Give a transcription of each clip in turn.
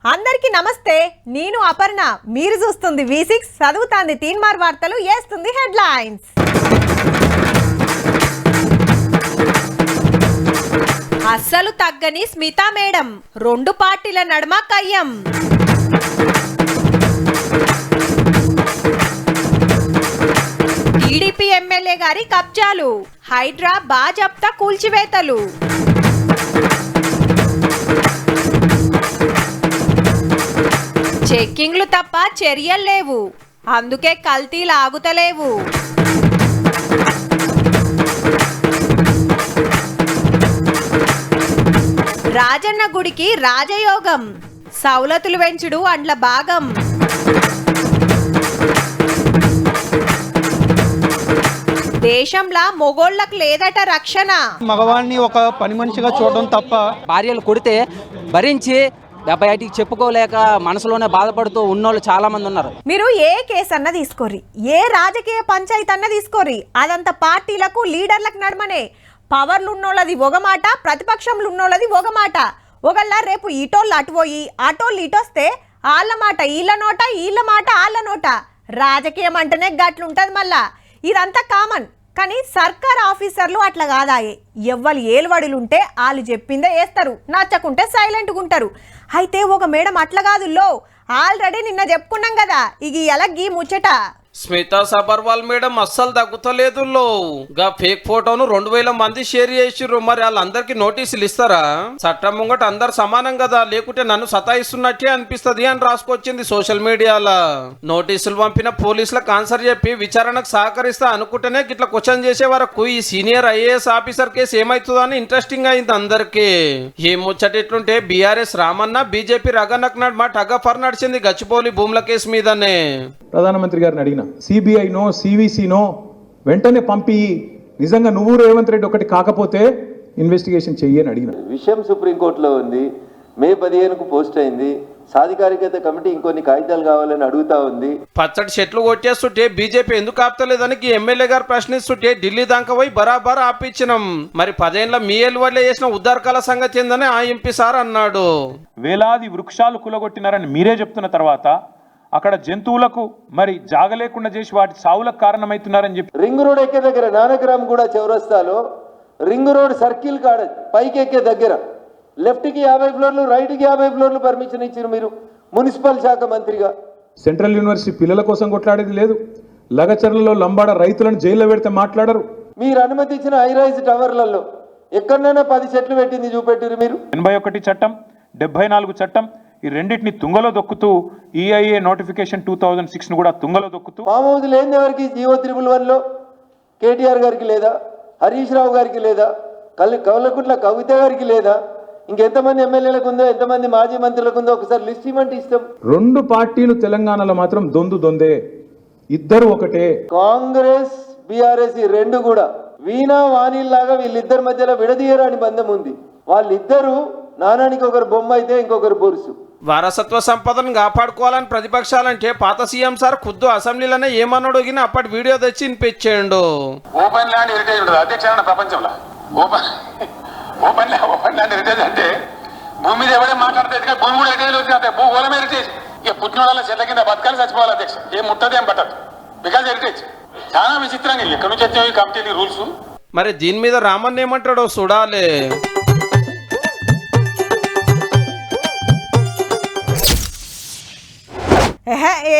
అందరికీ నమస్తే. నేను అపర్ణ. మీరు చూస్తుంది V6, చదువుతాంది తీన్మార్ వార్తలు, వేస్తుంది హెడ్లైన్స్. అస్సలు తగ్గని స్మితా మేడం, 2 పార్టీల నడుమ కయ్యం. టీడీపీ ఎమ్మెల్యే గారి కబ్జాలు, హైడ్రా బాజప్తా కూల్చివేతలు. చెక్కింగ్లు తప్ప చర్యలు లేవు, అందుకే కల్తీలు ఆగుతలేవు. రాజన్న గుడికి రాజయోగం, సౌలతులు పెంచుడు అండ్ల భాగం. దేశంలో మొగోళ్ళకు లేదట రక్షణ. మగవాళ్ళని ఒక పని మనిషిగా చూడడం తప్ప భార్యలు కొడితే భరించి బయటికి చెప్పుకోలేక మనసులోనే బాధపడుతూ ఉన్నోళ్ళు చాలా మంది ఉన్నారు. మీరు ఏ కేసు అన్న తీసుకోర్రి, ఏ రాజకీయ పంచాయతీ అన్న తీసుకోర్రి, అదంతా పార్టీలకు లీడర్లకు నడమనే. పవర్లు ఉన్నోళ్ళది ఒక మాట, ప్రతిపక్షంలో ఉన్నోళ్ళది ఒక మాట. ఒకళ్ళ రేపు ఇటోళ్ళు అటుపోయి అటోళ్ళు ఇటొస్తే వాళ్ళ మాట వీళ్ళ నోట, వీళ్ళ మాట వాళ్ళ నోట. రాజకీయం అంటేనే గట్లుంటది. మళ్ళా ఇదంతా కామన్. కానీ సర్కార్ ఆఫీసర్లు అట్లా కాదాయే. ఎవ్వరు ఏలువడులుంటే వాళ్ళు చెప్పిందే వేస్తారు, నచ్చకుంటే సైలెంట్గా ఉంటారు. అయితే ఒక మేడం అట్లా కాదు. ఆల్రెడీ నిన్న చెప్పుకున్నాం కదా, ఇక ఎలగీ ముచ్చట. స్మితా సబర్వాల్ మేడం అస్సలు తగ్గుతలేదు. గా ఫేక్ ఫోటోను 2000 మంది షేర్ చేసిర్రు. మరి వాళ్ళందరికీ నోటీసులు ఇస్తారా? చట్టం ముంగట అందరు సమానం కదా, లేకుంటే నన్ను సతాయిస్తున్నట్టే అనిపిస్తుంది అని రాసుకొచ్చింది సోషల్ మీడియాలో. నోటీసులు పంపిన పోలీసులకు ఆన్సర్ చెప్పి విచారణకు సహకరిస్తా అనుకుంటేనే గిట్లా క్వశ్చన్ చేసే వరకు ఈ సీనియర్ IAS ఆఫీసర్ కేసు ఏమైతుందో అని ఇంట్రెస్టింగ్ అయింది అందరికి. ఏ ముచ్చట ఎట్లుంటే BRS రామన్న BJP రగన్నకు నడుమ టగ్ ఆఫ్ వార్ నడిచింది గచ్చిబౌలి భూముల కేసు మీదనే. ప్రధానమంత్రి గారిని అడిగిన CBIనో CVCనో వెంటనే పంపి, నిజంగా నువ్వు రేవంత్ రెడ్డి ఒకటి కాకపోతే ఇన్వెస్టిగేషన్ చెయ్యని అడిగిన విషయం సుప్రీంకోర్టులో ఉంది. మే 15కు పోస్ట్ అయింది. సాధికారికత కమిటీ ఇంకొన్ని కాగితాలు కావాలని అడుగుతా ఉంది. పచ్చడి చెట్లు కొట్టేస్తుంటే BJP ఎందుకు ఆపుతలేదని ఎమ్మెల్యే గారు ప్రశ్నిస్తుంటే ఢిల్లీ దాకా పోయి బరాబర్ ఆపించినాం. మరి 10 ఏళ్ళ మీ ఏళ్ళ చేసిన ఉద్దారకాల సంగతి ఏందని ఆ MP సార్ అన్నాడు. వేలాది వృక్షాలు కులగొట్టినారని మీరే చెప్తున్న తర్వాత అక్కడ జంతువులకు మరి జాగలేకుండా చేసి వాటి సావులకు కారణమవుతున్నారని చెప్పి రింగ్ రోడ్ ఎక్కే దగ్గర నానగ్రామ్ కూడా చౌరస్తాలో రింగ్ రోడ్ సర్కిల్ కాడ పైకి ఎక్కే దగ్గర లెఫ్ట్కి 50 ఫ్లోర్లు, రైట్కి 50 ఫ్లోర్లు పర్మిషన్ ఇచ్చారు మీరు మున్సిపల్ శాఖ మంత్రిగా. సెంట్రల్ యూనివర్సిటీ పిల్లల కోసం కొట్లాడేది లేదు. లగచర్లలో లంబాడ రైతులను జైల్లో పెడితే మాట్లాడరు. మీరు అనుమతి ఇచ్చిన హైరైజ్ టవర్లలో ఎక్కడైనా 10 చెట్లు పెట్టింది చూపెట్టారు మీరు. 81 చట్టం, 74 చట్టం, ఈ రెండింటిని తుంగలో దొక్కుతూ EIA నోటిఫికేషన్ 2006ను కూడా తుంగలో దొక్కుతూ ఫామ్ హౌస్ లేని ఎవరికి జీవో 311లో కేటీఆర్ గారికి లేదా, హరీష్ రావు గారికి లేదా, కవలకుట్ల కవిత గారికి లేదా, ఇంకెంతమంది ఎమ్మెల్యేలకు ఉందో, ఎంతమంది మాజీ మంత్రులకు ఉందో ఒకసారి లిస్ట్ ఇవ్వండి. ఇష్టం 2 పార్టీలు తెలంగాణలో మాత్రం దొందే, ఇద్దరు ఒకటే. కాంగ్రెస్ BRS ఈ 2 కూడా వీణా వాణిల్లాగా వీళ్ళిద్దరి మధ్యలో విడదీయరాని బంధం ఉంది. వాళ్ళిద్దరూ నానానికి ఒకరు బొమ్మ అయితే ఇంకొకరు బొరుసు. వారసత్వ సంపదను కాపాడుకోవాలని ప్రతిపక్షాలంటే పాత సీఎం సార్ ఖుద్దు అసెంబ్లీలోనే ఏమన్నాడు గిన అప్పటి వీడియో తెచ్చి వినిపించాడు. ఓపెన్ ల్యాండ్ హెరిటేజ్ ఉంటుంది అధ్యక్ష ప్రపంచంలో. ఓపెన్ ల్యాండ్ హెరిటేజ్ అంటే భూమి మీద ఎవడే మాట్లాడితే భూమి కూడా హెరిటేజ్ వచ్చిన భూగోళం హెరిటేజ్. ఇక పుట్టిన వాళ్ళ చెట్ల కింద బతకాలి, చచ్చిపోవాలి అధ్యక్ష. ఏం ముట్టదు, ఏం పట్టదు, బికాజ్ హెరిటేజ్. చాలా విచిత్రంగా ఎక్కడి నుంచి వచ్చాయి కమిటీ రూల్స్. మరి దీని మీద రామన్ ఏమంటాడో చూడాలి.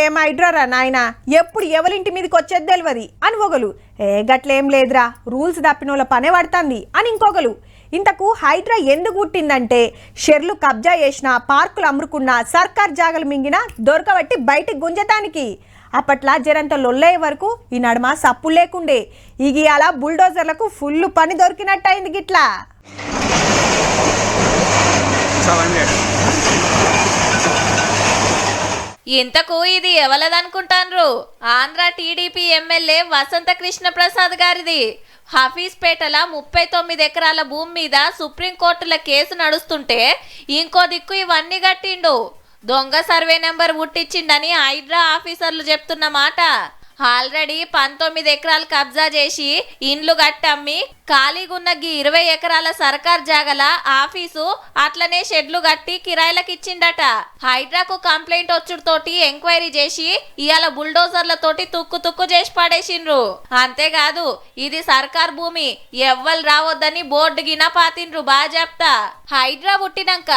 ఏమైడ్రా నాయన, ఎప్పుడు ఎవరింటి మీదకి వచ్చేది తెలియదు అని ఒకలు, గట్లేం లేదురా రూల్స్ తప్పిన వాళ్ళ పనే పడుతుంది అని ఇంకొకరు. ఇంతకు హైడ్రా ఎందుకు పుట్టిందంటే షెర్లు కబ్జా చేసిన, పార్కులు అమ్ముకున్న, సర్కార్ జాగలు మింగిన దొరకబట్టి బయటికి గుంజటానికి. అప్పట్లా జరంత లొల్లయ్యే వరకు ఈ నడుమ సప్పు లేకుండే. ఇక అలా బుల్డోజర్లకు ఫుల్ పని దొరికినట్టయింది గిట్లా. ఇంతకు ఇది ఎవలదనుకుంటాన్రు? ఆంధ్ర టీడీపీ ఎమ్మెల్యే వసంత కృష్ణ ప్రసాద్ గారిది. హఫీజ్పేటల 39 ఎకరాల భూమి మీద సుప్రీంకోర్టుల కేసు నడుస్తుంటే ఇంకో దిక్కు ఇవన్నీ కట్టిండు. దొంగ సర్వే నెంబర్ పుట్టించిండని హైడ్రా ఆఫీసర్లు చెప్తున్న మాట. ఆల్రెడీ 19 ఎకరాలు కబ్జా చేసి ఇండ్లు కట్టమ్మి ఖాళీగున్న 20 ఎకరాల సర్కార్ జాగల ఆఫీసు అట్లనే షెడ్లు కట్టి కిరాయిలకు ఇచ్చిండట. హైడ్రాకు కంప్లైంట్ వచ్చుడుతోటి ఎంక్వైరీ చేసి ఇవాళ బుల్డోజర్లతోటి తుక్కు చేసి పడేసిండ్రు. అంతేకాదు ఇది సర్కార్ భూమి, ఎవ్వరు రావద్దని బోర్డు గిన పాతిండ్రు. బాజాప్తా హైడ్రా పుట్టినాక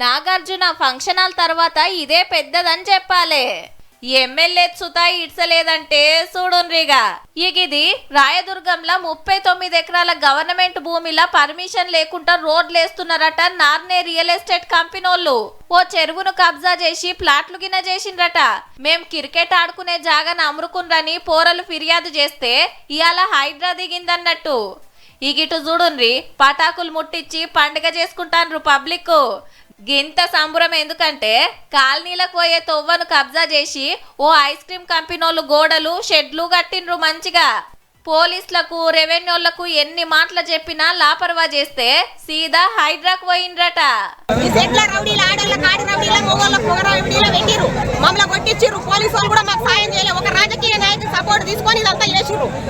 నాగార్జున ఫంక్షన్ హాల్ తర్వాత ఇదే పెద్దదని చెప్పాలే. ఎమ్మెల్యే సుతా ఇడ్చలేదంటే చూడుండ్రిగా. ఇది రాయదుర్గంలో 39 ఎకరాల గవర్నమెంట్ భూమిలా పర్మిషన్ లేకుండా రోడ్లు వేస్తున్నారట నార్నే రియల్ ఎస్టేట్ కంపెనోళ్ళు. ఓ చెరువును కబ్జా చేసి ప్లాట్లు గిన చేసిండ్రట. మేం క్రికెట్ ఆడుకునే జాగాను అమ్ముకుండ్రని పోరలు ఫిర్యాదు చేస్తే ఇవాళ హైడ్రా దిగిందన్నట్టు. ఇగిటు చూడుండ్రి, పటాకులు ముట్టించి పండుగ చేసుకుంటాన్రు పబ్లిక్. గింత సంబరం ఎందుకంటే కాలనీలకు పోయే తొవ్వను కబ్జా చేసి ఓ ఐస్ క్రీమ్ కంపెనీలు గోడలు షెడ్లు కట్టిండ్రు మంచిగా. పోలీసులకు రెవెన్యూలకు ఎన్ని మాటలు చెప్పినా లాపర్వా చేస్తే సీదా హైడ్రాకు పోయిండ్రట.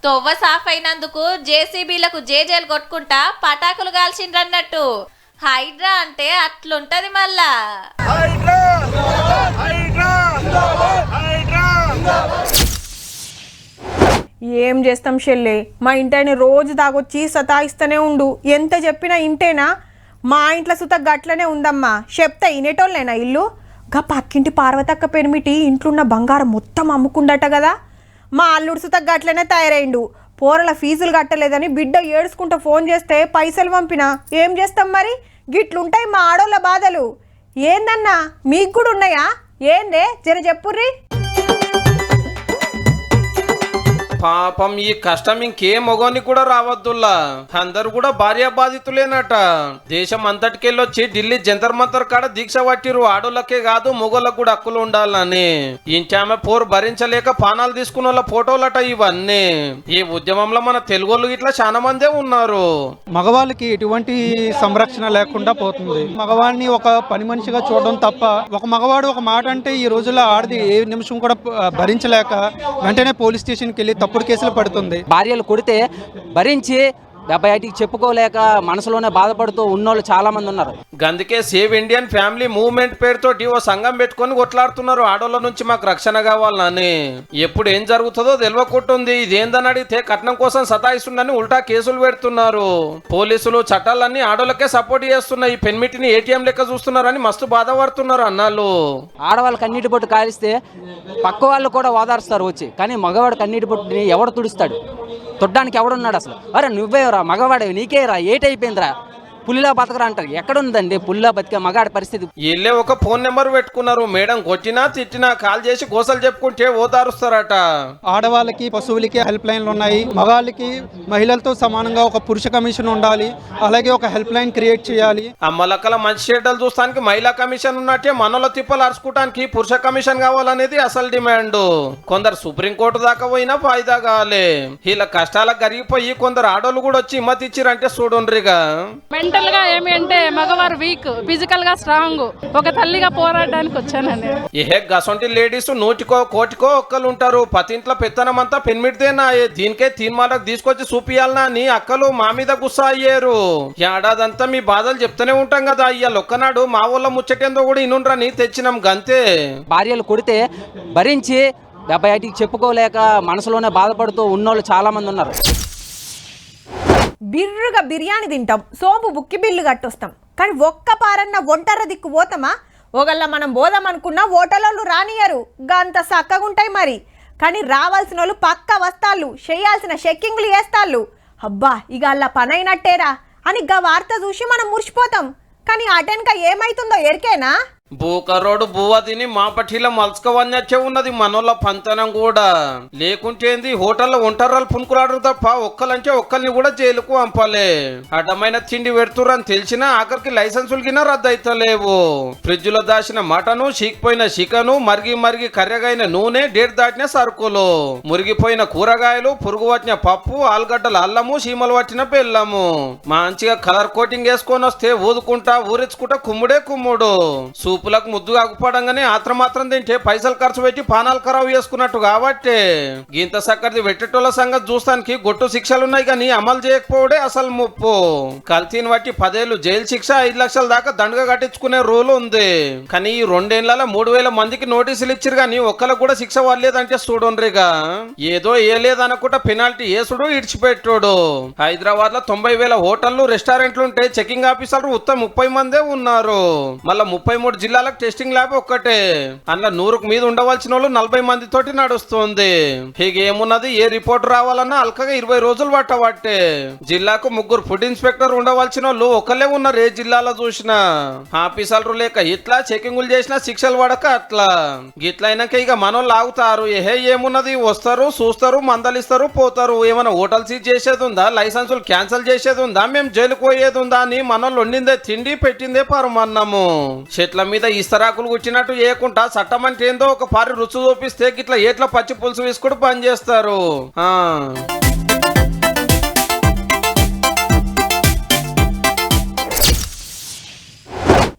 తొవ్వ సాఫ్ అయినందుకు జేసీబీలకు జేజేలు కొట్టుకుంటా పటాకులు కాల్చిండ్రన్నట్టు. హైడ్రా అంటే అట్లుంటది మళ్ళా. ఏం చేస్తాం షెల్లే, మా ఇంటిని రోజు తాగొచ్చి సతాయిస్తూనే ఉండు. ఎంత చెప్పినా ఇంటేనా? మా ఇంట్లో సుత గట్లనే ఉందమ్మా. చెప్తా ఇనేటోళ్ళేనా ఇల్లు? గా పక్కింటి పార్వతక్క పెనిమిటి ఇంట్లున్న బంగారం మొత్తం అమ్ముకుండట కదా. మా అల్లుడు సుత గట్లనే తయారైండు. పోరల ఫీజులు కట్టలేదని బిడ్డ ఏడుచుకుంటూ ఫోన్ చేస్తే పైసలు పంపినా. ఏం చేస్తాం మరి? గిట్లుంటాయి మా ఆడోళ్ళ బాధలు. ఏందన్నా మీకు కూడా ఉన్నాయా? ఏందే జర చెప్పుర్రి. పాపం ఈ కష్టం ఇంకే మొగోని కూడా రావద్దుల్లా. అందరు కూడా భార్య బాధితులేనట. దేశం అంతటికెళ్ళొచ్చి ఢిల్లీ జంతర్ మంతర్ కాడ దీక్ష పట్టిరు. ఆడోళ్ళకే కాదు మొగోళ్ళకు కూడా హక్కులు ఉండాలని. ఇంచామె పోరు భరించలేక పానాలు తీసుకున్న వాళ్ళ ఫోటోలట ఇవన్నీ. ఈ ఉద్యమంలో మన తెలుగోళ్ళు ఇట్లా చాలా మందే ఉన్నారు. మగవాళ్ళకి ఎటువంటి సంరక్షణ లేకుండా పోతుంది. మగవాడిని ఒక పని మనిషిగా చూడడం తప్ప, ఒక మగవాడు ఒక మాట అంటే ఈ రోజుల్లో ఆడది ఏ నిమిషం కూడా భరించలేక వెంటనే పోలీస్ స్టేషన్కి వెళ్ళి తప్పుడు కేసులు పడుతుంది. భార్యలు కొడితే భరించి బయటికి చెప్పుకోలేక మనసులోనే బాధపడుతూ ఉన్నోళ్ళు చాలా మంది ఉన్నారు. అందుకే సేవ్ ఇండియన్ ఫ్యామిలీ మూవ్మెంట్ పేరుతోటి ఓ సంఘం పెట్టుకొని కొట్లాడుతున్నారు. ఆడోళ్ళ నుంచి మాకు రక్షణ కావాలని. ఎప్పుడు ఏం జరుగుతుందో తెలియకుంటుంది. ఇదేందని అడిగితే కట్నం కోసం సతాయిస్తుందని ఉల్టా కేసులు పెడుతున్నారు. పోలీసులు చట్టాలన్నీ ఆడోళ్ళకే సపోర్ట్ చేస్తున్నాయి. పెన్మిటిని ఏటీఎం లెక్క చూస్తున్నారని మస్తు బాధపడుతున్నారు అన్నాళ్ళు. ఆడవాళ్ళు కన్నీటి పొట్టు కాలిస్తే పక్క వాళ్ళు కూడా ఓదారుస్తారు వచ్చి. కానీ మగవాడు కన్నీటి పొట్టుని ఎవడు తుడుస్తాడు? తొడ్డానికి ఎవడున్నాడు అసలు? అరే నువ్వేరా మగవాడే, నీకేరా ఏటైపోయిందిరా, పుల్లిలా బతకరా అంటారు. ఎక్కడుందండి పుల్లిలా బతికే మగాడి పరిస్థితి? వీళ్ళే ఒక ఫోన్ నెంబర్ పెట్టుకున్నారు. మేడం కొట్టినా తిట్టినా కాల్ చేసి గోసలు చెప్పుకుంటే ఓదారుస్తారట. ఆడవాళ్ళకి పశువులకి హెల్ప్ లైన్లు ఉన్నాయి. మగాళ్ళకి మహిళలతో సమానంగా ఒక పురుష కమిషన్ ఉండాలి. అలాగే ఒక హెల్ప్ లైన్ క్రియేట్ చేయాలి. అమ్మలక్కల మంచి చెడ్డలు చూస్తానికి మహిళా కమిషన్ ఉన్నట్టే మనోళ్ళ తిప్పలు అరుచుకోవడానికి పురుష కమిషన్ కావాలనేది అసలు డిమాండ్. కొందరు సుప్రీంకోర్టు దాకా పోయినా ఫాయిదా కావాలి. వీళ్ళ కష్టాలకు కరిగిపోయి కొందరు ఆడోళ్ళు కూడా వచ్చి హిమ్మతి ఇచ్చిరంటే చూడుండ్రిగా. మెంటల్ గా ఏమి అంటే మగవారు వీక్, ఫిజికల్ గా స్ట్రాంగ్. ఒక తల్లిగా పోరాడడానికి వచ్చానండి. ఏ గసొంటి లేడీస్ నూటికో కోటికో ఒక్కలు ఉంటారు. పతింట్లో పెత్తనం అంతా పెన్మిడితేనా? దీనికే తీర్మాలకు తీసుకొచ్చి చూపియాలనా అని అక్కలు మా మీద గుస్సా అయ్యారు. ఏడాదంతా మీ బాధలు చెప్తూనే ఉంటాం కదా. ఇవాళ ఒక్కనాడు మా ఊళ్ళో ముచ్చటేందో కూడా ఇనుండ్రని తెచ్చినాం గంతే. భార్యలు కొడితే భరించి బయటికి చెప్పుకోలేక మనసులోనే బాధపడుతూ ఉన్నోళ్ళు చాలా మంది ఉన్నారు. బిర్రుగా బిర్యానీ తింటాం, సోపు బుక్కి బిల్లు కట్టొస్తాం. కానీ ఒక్క పారన్న ఒంటరి దిక్కు పోతామా? ఒకళ్ళ మనం పోదామనుకున్న ఓటలోళ్ళు రానియరు. గంత చక్కగుంటాయి మరి. కానీ రావాల్సిన వాళ్ళు పక్క వస్తాళ్ళు, చేయాల్సిన చెక్కింగ్లు చేస్తాళ్ళు. అబ్బా ఇక అలా పనైనట్టేరా అని గా వార్త చూసి మనం మురిసిపోతాం. కానీ అటెన్క ఏమైతుందో ఎరికేనా? బూకరోడు బువ్వ తిని మా పట్టిలో మలుచుకోవన్నచ్చే ఉన్నది మనోళ్ళ పంతనం కూడా. లేకుంటేంది హోటల్లో ఒంటర్రాలు పునుకురాడు తప్ప ఒక్కలంటే ఒక్కల్ని కూడా జైలుకు పంపాలే. అడ్డమైన తిండి పెడుతురని తెలిసినా ఆఖరికి లైసెన్సులు కింద రద్దు అయితలేవు. ఫ్రిడ్జ్ లో దాచిన మటను, చీకిపోయిన చికెను, మరిగి కర్రెగైన నూనె, డేట్ దాటిన సరుకులు, మురిగిపోయిన కూరగాయలు, పురుగు పట్టిన పప్పు, ఆలుగడ్డల అల్లము, చీమలు పట్టిన బెల్లము. మంచిగా కలర్ కోటింగ్ వేసుకొని వస్తే ఊదుకుంటా ఊరించుకుంటా కుమ్ముడే కుమ్ముడు. సూపులకు ముద్దు కాకపోవడంగానే మాత్రం తింటే పైసలు ఖర్చు పెట్టి పానాలు ఖరాబు చేసుకున్నట్టు కాబట్టి గింత సక్కడిది వెట్టేటోళ్ళ సంగతి చూస్తానికి గొట్టు శిక్షలున్నాయి కానీ అమలు చేయకపోవడే అసలు ముప్పు. కల్తీని బట్టి 10 ఏళ్ళు జైలు శిక్ష 5 లక్షల దాకా దండగా కట్టించుకునే రూల్ ఉంది. కానీ ఈ 2 ఏళ్లలో 3000 మందికి నోటీసులు ఇచ్చారు కానీ ఒక్కరికి కూడా శిక్ష పడలేదంటే చూడండిగా. ఏదో ఏలేదనుకుంటా పెనాల్టీ వేసుడు ఇడిచిపెట్టాడు. హైదరాబాద్ లో 90,000 హోటళ్లు రెస్టారెంట్లు ఉంటే చెకింగ్ ఆఫీసర్లు ఉత్తమ 30 మందే ఉన్నారు. మళ్ళా 33 జిల్లాలకు టెస్టింగ్ ల్యాబ్ ఒక్కటే. అందులో 100కు మీద ఉండవలసిన వాళ్ళు 40 మంది తోటి నడుస్తుంది. ఏమున్నది ఏ రిపోర్ట్ రావాలన్నా అల్కగా 20 రోజులు పట్టబట్టే. జిల్లాకు 3 ఫుడ్ ఇన్స్పెక్టర్ ఉండవలసిన వాళ్ళు ఒకళ్ళే ఉన్నారు ఏ జిల్లాలో చూసినా. ఆఫీసర్లు లేక ఇట్లా చెకింగులు చేసినా శిక్షలు పడక అట్లా. గిట్లా అయినాక ఇక మనోళ్ళు ఆగుతారు. ఏమున్నది వస్తారు చూస్తారు మందలిస్తారు పోతారు. ఏమైనా హోటల్ సీజ్ చేసేది ఉందా, లైసెన్సులు క్యాన్సిల్ చేసేది ఉందా, మేము జైలుకు పోయేది ఉందా అని మనోళ్ళు వండిందే తిండి పెట్టిందే పరమన్నము. చెట్ల మీద ఇస్తరాకులు గుచ్చినట్టు చేయకుండా చట్టం అంటే ఏందో ఒక పారి రుచి చూపిస్తే గిట్లా ఏట్ల పచ్చి పులుసు వేసుకుని పని చేస్తారు.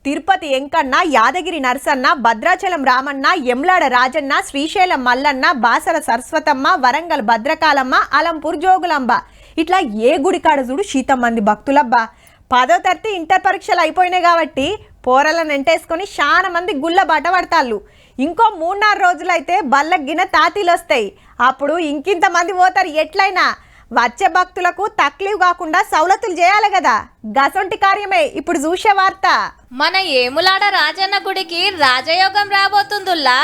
తిరుపతి ఎంకన్న, యాదగిరి నరసన్న, భద్రాచలం రామన్న, యమ్లాడ రాజన్న, శ్రీశైలం మల్లన్న, బాసర సరస్వతమ్మ, వరంగల్ భద్రకాలమ్మ, అలంపూర్ జోగులంబ ఇట్లా ఏ గుడి కాడ చూడు శీతం మంది భక్తులబ్బా. 10వ తరగతి ఇంటర్ పరీక్షలు అయిపోయినాయి కాబట్టి పోరలను ఎంటేసుకొని చాలా మంది గుళ్ళ బాట పడతాళ్ళు. ఇంకో 3-4 రోజులైతే బల్లగిన తాతీలు వస్తాయి. అప్పుడు ఇంకింత మంది పోతారు. ఎట్లయినా వచ్చే భక్తులకు తక్లీఫ్ కాకుండా సౌలతులు చేయాలి కదా. గసొంటి కార్యమే ఇప్పుడు చూసే వార్త. మన ఏములాడ రాజన్న గుడికి రాజయోగం రాబోతుందిలా.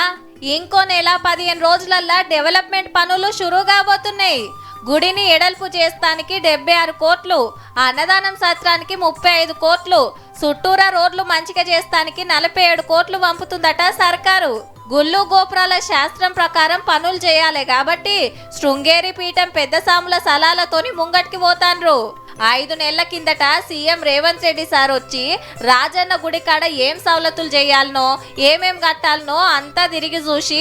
ఇంకో నెల 15 రోజులల్లా డెవలప్మెంట్ పనులు షురూ కాబోతున్నాయి. గుడిని ఎడల్పు చేస్తానికి 76 కోట్లు, అన్నదానం సత్రానికి 35 కోట్లు, చుట్టూరా రోడ్లు మంచిగా చేస్తానికి 47 కోట్లు పంపుతుందట సర్కారు. గుళ్ళు గోపురాల శాస్త్రం ప్రకారం పనులు చేయాలి కాబట్టి శృంగేరి పీఠం పెద్ద సాముల సలాలతోని ముంగటికి పోతాన్రు. 5 నెలల కిందట సీఎం రేవంత్ రెడ్డి సార్ వచ్చి రాజన్న గుడి కాడ ఏం సవలతులు చేయాలనో ఏమేం కట్టాలనో అంతా తిరిగి చూసి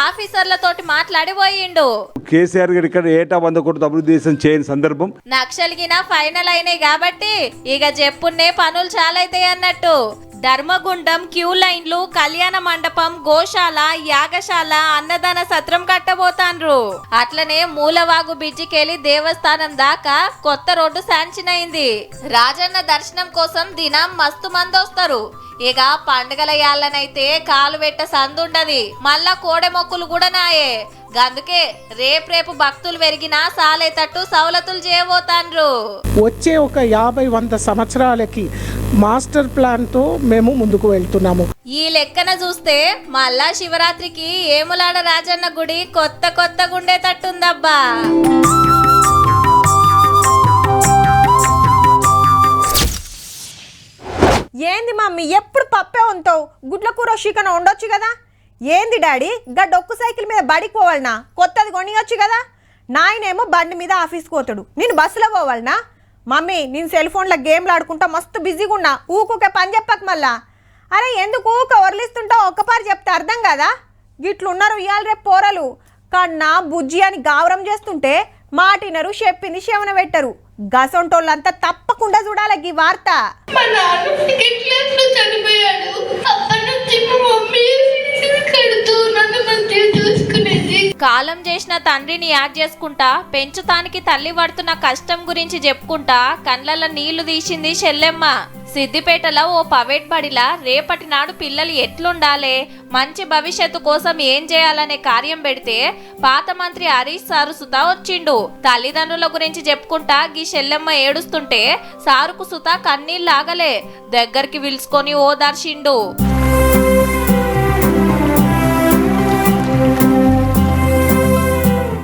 ఆఫీసర్లతోటి మాట్లాడి పోయిండు. కేసీఆర్ గారు ఇక్కడ ఏటా 100 కోట్లు అభివృద్ధి చేయని సందర్భం నక్షలిగిన ఫైనల్ అయినాయి కాబట్టి ఇక చెప్పున్నే పనులు చాలైతాయి అన్నట్టు. ధర్మగుండం, క్యూ లైన్లు, కళ్యాణ మండపం, గోశాల, యాగశాల, అన్నదాన సత్రం కట్టబోతాన్రు. అట్లనే మూలవాగు బిడ్జికెళ్ళి దేవస్థానం దాకా కొత్త రోడ్డు శాంక్షన్ అయింది. రాజన్న దర్శనం కోసం దినం మస్తు మంది వస్తారు. ఇక పండుగల యాళ్ళనైతే కాలు పెట్ట సందుండది. మళ్ళా కోడె మొక్కులు కూడా నాయే. అందుకే రేపు భక్తులు పెరిగినా సాలేతట్టు సవలతులు చేయబోతాన్రు. వచ్చే ఒక 50-100 సంవత్సరాలకి మాస్టర్ ప్లాన్ తో మేము ముందుకు వెళ్తున్నాము. ఈ లెక్కన చూస్తే మళ్ళా శివరాత్రికి ఏములాడ రాజన్న గుడి కొత్త గుండేటట్టుందబ్బా. ఏంది మమ్మీ ఎప్పుడు పప్పే ఉంటావు? గుడ్ల కూర చికెన్ ఉండొచ్చు కదా. ఏంది డాడీ గా డొక్కు సైకిల్ మీద బడికి పోవాలనా? కొత్తది కొనియొచ్చు కదా. నాయనేమో బండి మీద ఆఫీస్కి పోతాడు, నేను బస్సులో పోవాలనా? మమ్మీ నేను సెల్ ఫోన్లో గేమ్లు ఆడుకుంటా మస్తు బిజీగా ఉన్నా. ఊకుకే పని చెప్పక మళ్ళా. అరే ఎందుకు ఊక వరలిస్తుంటావు? ఒక్కపారి చెప్తే అర్థం కదా. గిట్లున్నారు ఇవాళ రేపు పోరలు. కన్నా బుజ్జి అని గావరం చేస్తుంటే మాటినరు, చెప్పింది శవన పెట్టరు. గసొంటోళ్ళంతా తప్పకుండా చూడాలి ఈ వార్త. కాలం చేసిన తండ్రిని యాడ్ చేసుకుంటా పెంచుతానికి తల్లి పడుతున్న కష్టం గురించి చెప్పుకుంటా కండ్లల నీళ్లు తీసింది చెల్లెమ్మ. సిద్దిపేటలో ఓ ప్రైవేట్ బడిలా రేపటి నాడు పిల్లలు ఎట్లుండాలి, మంచి భవిష్యత్తు కోసం ఏం చేయాలనే కార్యం పెడితే పాత మంత్రి హరీష్ సారు సుత వచ్చిండు. తల్లిదండ్రుల గురించి చెప్పుకుంటా గీ చెల్లెమ్మ ఏడుస్తుంటే సారుకు సుత కన్నీళ్ళాగలే. దగ్గరికి పిలుచుకొని ఓదార్చిండు.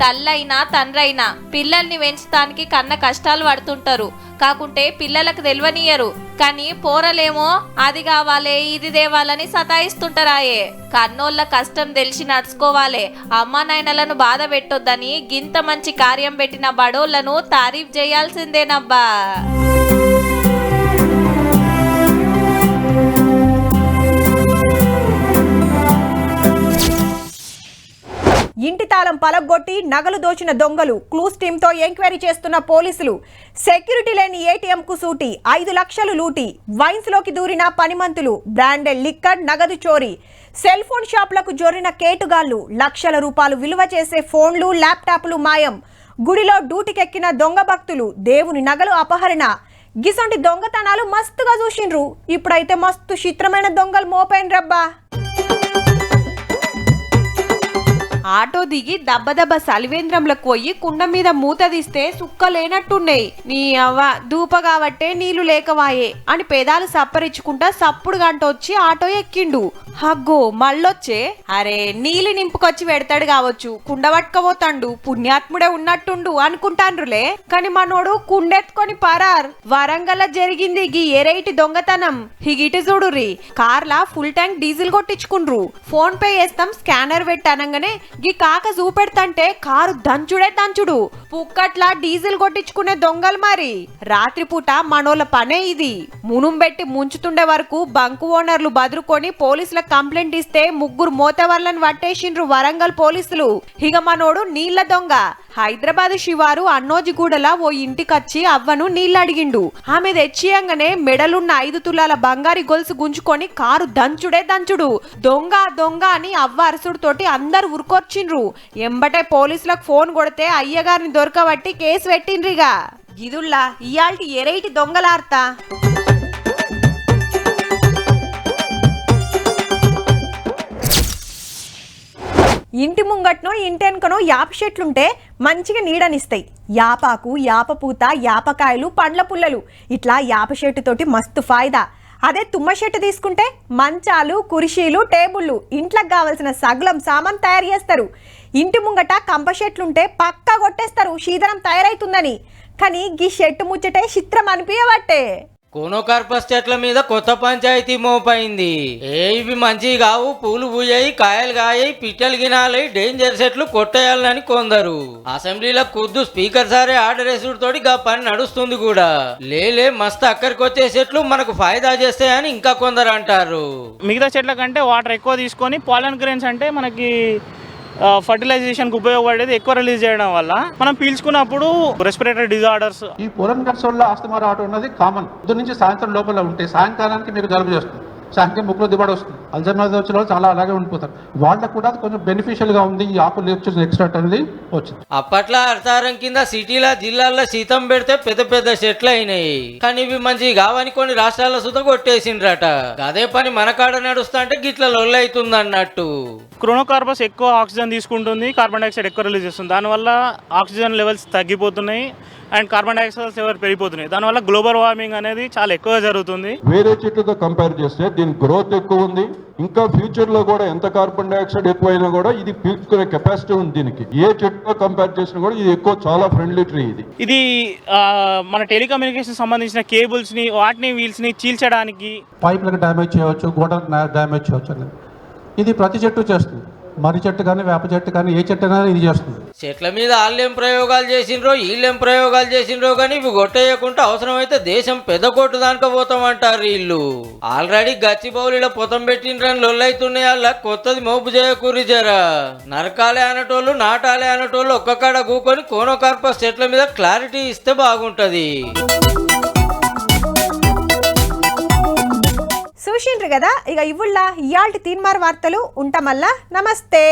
తల్లైనా తండ్రైనా పిల్లల్ని పెంచడానికి కన్న కష్టాలు పడుతుంటారు. కాకుంటే పిల్లలకు తెలియనియరు. కానీ పోరలేమో అది కావాలి ఇది దేవాలని సతాయిస్తుంటారాయే. కన్నోళ్ళ కష్టం తెలిసి నడుచుకోవాలి. అమ్మా నాయనలను బాధ పెట్టొద్దని గింత మంచి కార్యం పెట్టిన బడోళ్లను తారీఫ్ చేయాల్సిందేనబ్బా. ఇంటి తాళం పలగొట్టి నగలు దోచిన దొంగలు క్లూస్ టీంతో ఎంక్వైరీ చేస్తున్న పోలీసులు. సెక్యూరిటీ లేని ఏటీఎంకు సూటి, 5 లక్షలు లూటి, వైన్స్ లోకి దూరిన పనిమంతులు, బ్రాండెడ్ లిక్కర్, నగదు చోరీ, సెల్ ఫోన్ షాపులకు జొరిన కేటుగాళ్లు, లక్షల రూపాయలు విలువ చేసే ఫోన్లు, ల్యాప్టాప్లు మాయం, గుడిలో డ్యూటీకెక్కిన దొంగ భక్తులు, దేవుని నగలు అపహరణ. గిసొంటి దొంగతనాలు మస్తుగా చూసిండ్రు. ఇప్పుడైతే మస్తు చిత్రమైన దొంగలు మోపైన రబ్బా. ఆటో దిగి దబ్బ సలివేంద్రంలోకి పోయి కుండ మీద మూత తీస్తే సుక్క లేనట్టున్నాయి. నీ అవ్వ దూప కాబట్టే నీళ్లు లేకవాయే అని పెదాలు సప్పరించుకుంటా సప్పుడు గంట వచ్చి ఆటో ఎక్కిండు. హగ్గో మళ్ళొచ్చే, అరే నీళ్లు నింపుకొచ్చి పెడతాడు కావచ్చు, కుండ పట్టుకపోతాండు, పుణ్యాత్ముడే ఉన్నట్టుండు అనుకుంటాండ్రులే. కాని మనోడు కుండెత్తుకొని పరార్. వరంగల్ జరిగింది గీ ఎరైటి దొంగతనం. హిగిటి చూడుర్రి, కార్లా ఫుల్ ట్యాంక్ డీజిల్ కొట్టించుకుండ్రు. ఫోన్ పే చేస్తాం స్కానర్ పెట్టానంగానే గీ కాక చూపెడతంటే కారు దంచుడే దంచుడు. పుక్కట్లా డీజిల్ కొట్టించుకునే దొంగలు మరి. రాత్రిపూట మనోళ్ళ పనే ఇది. మునుం పెట్టి ముంచుతుండే వరకు బంకు ఓనర్లు బదురుకొని పోలీసులకు కంప్లైంట్ ఇస్తే 3 మోతవర్లను పట్టేసిండ్రు వరంగల్ పోలీసులు. ఇక మనోడు నీళ్ల దొంగ. హైదరాబాద్ శివారు అన్నోజిగూడల ఓ ఇంటికొచ్చి అవ్వను నీళ్లు అడిగిండు. ఆమె తెచ్చియంగానే మెడలున్న 5 తులాల బంగారి గొలుసు గుంజుకొని కారు దంచుడే దంచుడు. దొంగ దొంగ అని అవ్వ అరసుడుతోటి అందరు ఉరుకొచ్చిండ్రు. ఎంబటే పోలీసులకు ఫోన్ కొడితే అయ్యగారిని దొరకబట్టి కేసు పెట్టిండ్రిగా. గిదుల్లా ఇయాల్టి ఎరైటి దొంగలార్తా. ఇంటి ముంగట్నో ఇంటెనకనో యాప చెట్లుంటే మంచిగా నీడనిస్తాయి. యాపాకు, యాపపూత, యాపకాయలు, పండ్ల పుల్లలు, ఇట్లా యాప చెట్టుతోటి మస్తు ఫాయిదా. అదే తుమ్మ చెట్టు తీసుకుంటే మంచాలు, కుర్చీలు, టేబుళ్ళు, ఇంట్లోకి కావాల్సిన సగలం సామాన్ తయారు చేస్తారు. ఇంటి ముంగట కంప చెట్లుంటే పక్కా కొట్టేస్తారు శీతలం తయారైతుందని. కానీ గీ చెట్టు ముచ్చటే చిత్రం అనిపించబట్టే. కోనోకార్పస్ చెట్ల మీద కొత్త పంచాయతీ మోపైంది. ఇవి మంచి కావు, పూలు పూయాయి, కాయలు కాయాయి, పిట్టలు గినాలి, డేంజర్ చెట్లు కొట్టేయాలని కొందరు. అసెంబ్లీలో ఖుద్దు స్పీకర్ సారే ఆర్డర్ వేసుడుతోటి గా పని నడుస్తుంది కూడా. లేలే మస్తు అక్కడికి వచ్చే చెట్లు మనకు ఫాయిదా చేస్తాయని ఇంకా కొందరు అంటారు. మిగతా చెట్ల కంటే వాటర్ ఎక్కువ తీసుకొని పాలన్ గ్రెయిన్స్ అంటే మనకి ఫర్టిలైజేషన్ కు ఉపయోగపడేది ఎక్కువ రిలీజ్ చేయడం వల్ల మనం పీల్చుకున్నప్పుడు రెస్పిరేటరీ డిజార్డర్స్. ఈ పోలన్ గట్స్ వల్ల ఆస్తమా రావడం ఉన్నది కామన్. పొద్దు నుంచి సాయంత్రం లోపల ఉంటే సాయంకాలానికి మీకు జలుబు చేస్తుంది, సాయంత్రం ముక్కులో దిబ్బడి వస్తుంది. అల్జైమర్ వచ్చిన వాళ్ళు చాలా అలాగే ఉండిపోతారు. వాళ్ళకు కూడా కొంచెం బెనిఫిషియల్ గా ఉంది ఈ ఆకులు ఎక్స్ట్రాక్ట్ అనేది వచ్చింది. అప్పట్లో అర్తారం కింద సిటీల జిల్లాల్లో శీతం పెడితే పెద్ద పెద్ద చెట్లు అయినాయి. కానీ ఇవి మంచి కావని కొన్ని రాష్ట్రాల సుత కొట్టేసిండ్రట. అదే పని మన కాడ నడుస్తా అంటే గిట్ల లొల్లైతుంది అన్నట్టు. క్రోనోకార్పస్ ఎక్కువ ఆక్సిజన్ తీసుకుంటుంది, కార్బన్ డైఆక్సైడ్ ఎక్కువ రిలీజ్ చేస్తుంది. దానివల్ల ఆక్సిజన్ లెవెల్స్ తగ్గిపోతున్నాయి అండ్ కార్బన్ డైఆక్సైడ్ లెవెల్ పెరిగిపోతున్నాయి. దానివల్ల గ్లోబల్ వార్మింగ్ అనేది చాలా ఎక్కువగా జరుగుతుంది. వేరే చెట్లతో కంపేర్ చేస్తే దీని గ్రోత్ ఎక్కువ ఉంది. ఇంకా ఫ్యూచర్ లో కూడా ఎంత కార్బన్ డైఆక్సైడ్ ఎక్కువైనా కూడా ఇది పీల్చుకునే కెపాసిటీ ఉంది దీనికి. ఏ చెట్టుతో కంపేర్ చేసినా కూడా ఇది ఎక్కువ చాలా ఫ్రెండ్లీ ట్రీ. ఇది మన టెలికమ్యూనికేషన్ సంబంధించిన కేబుల్స్ ని, వాటిని వీల్స్ ని చీల్చడానికి, పైప్లకు డ్యామేజ్ చేయవచ్చు, గోడలకు డ్యామేజ్ చేయవచ్చు అనేది ఇది ప్రతి చెట్టు చేస్తుంది. మర్రి చెట్టు కానీ, వేప చెట్టు కానీ, ఏ చెట్టు అయినా ఇది చేస్తుంది. చెట్ల మీద వాళ్ళేం ప్రయోగాలు చేసిండ్రో వీళ్ళేం ప్రయోగాలు చేసిండ్రో కానీ ఇవి కొట్టేయకుండా అవసరమైతే దేశం పెద్ద కొట్టు దానిక పోతామంటారు వీళ్ళు. ఆల్రెడీ గచ్చిబౌలిలో పొతం పెట్టిండ్రని లొల్లైతున్నాయి. వాళ్ళ కొత్తది మోపు చేయకూరి జరా. నరకాలే అనటోళ్ళు, నాటాలే అనటోళ్ళు ఒక్క కాడ కూకొని కోనోకార్పస్ చెట్ల మీద క్లారిటీ ఇస్తే బాగుంటది. చూసిండ్రు కదా. ఇక ఇవుళ్ళ ఇయాల్టి తీన్మార్ వార్తలు ఉంటామల్లా. నమస్తే.